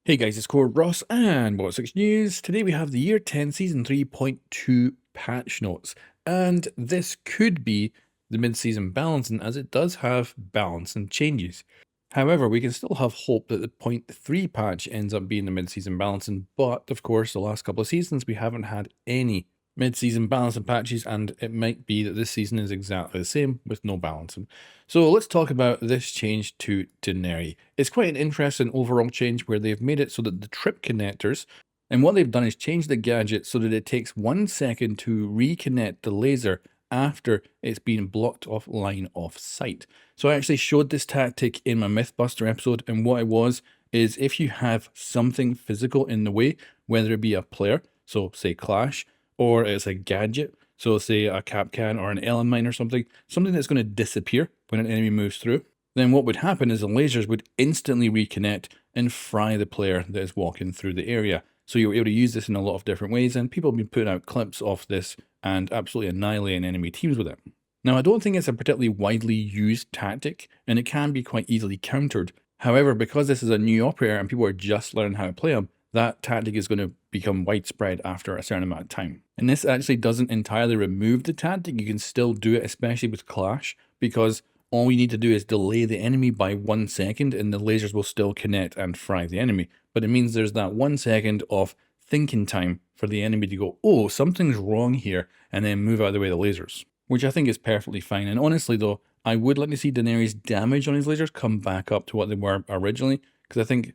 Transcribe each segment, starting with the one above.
Hey guys, it's COREROSS and What's 6 News. Today we have the Year 10 Season 3.2 patch notes, and this could be the mid-season balancing as it does have balance and changes. However, we can still have hope that the point 3 patch ends up being the mid-season balancing, but of course the last couple of seasons we haven't had any mid-season balancing patches, and it might be that this season is exactly the same with no balancing. So let's talk about this change to Denari. It's quite an interesting overall change where they've made it so that the trip connectors, and what they've done is change the gadget so that it takes 1 second to reconnect the laser after it's been blocked off line of sight. So I actually showed this tactic in my Mythbuster episode, and what it was is if you have something physical in the way, whether it be a player, so say Clash, or it's a gadget, so say a Capcan or an Element or something that's going to disappear when an enemy moves through, then what would happen is the lasers would instantly reconnect and fry the player that is walking through the area. So you're able to use this in a lot of different ways, and people have been putting out clips of this and absolutely annihilating enemy teams with it. Now, I don't think it's a particularly widely used tactic, and it can be quite easily countered. However, because this is a new operator and people are just learning how to play them, that tactic is going to become widespread after a certain amount of time. And this actually doesn't entirely remove the tactic. You can still do it, especially with Clash, because all you need to do is delay the enemy by 1 second and the lasers will still connect and fry the enemy. But it means there's that 1 second of thinking time for the enemy to go, oh, something's wrong here, and then move out of the way of the lasers, which I think is perfectly fine. And honestly though, I would like to see Denari's damage on his lasers come back up to what they were originally, because I think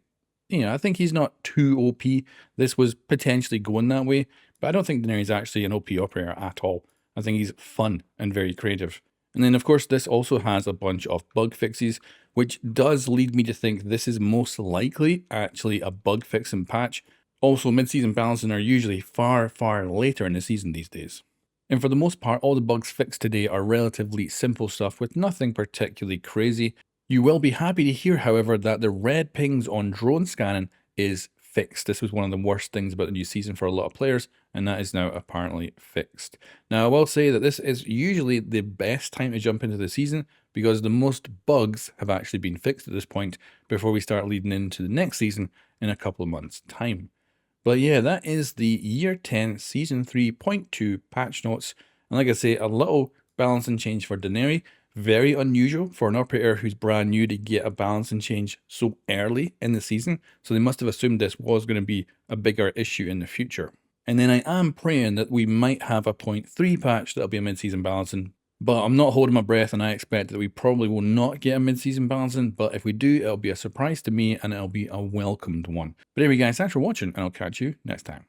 he's not too OP. This was potentially going that way, but I don't think Denari's actually an OP operator at all. I think he's fun and very creative. And then of course this also has a bunch of bug fixes, which does lead me to think this is most likely actually a bug fixing patch. Also, mid-season balancing are usually far later in the season these days. And for the most part, all the bugs fixed today are relatively simple stuff with nothing particularly crazy. You will be happy to hear, however, that the red pings on drone scanning is fixed. This was one of the worst things about the new season for a lot of players, and that is now apparently fixed. Now, I will say that this is usually the best time to jump into the season because the most bugs have actually been fixed at this point before we start leading into the next season in a couple of months' time. But yeah, that is the Year 10 Season 3.2 patch notes. And like I say, a little balancing change for Denari. Very unusual for an operator who's brand new to get a balancing change so early in the season. So they must have assumed this was going to be a bigger issue in the future. And then I am praying that we might have a point 3 patch that'll be a mid-season balancing. But I'm not holding my breath, and I expect that we probably will not get a mid-season balancing, but if we do, it'll be a surprise to me and it'll be a welcomed one. But anyway guys, thanks for watching, and I'll catch you next time.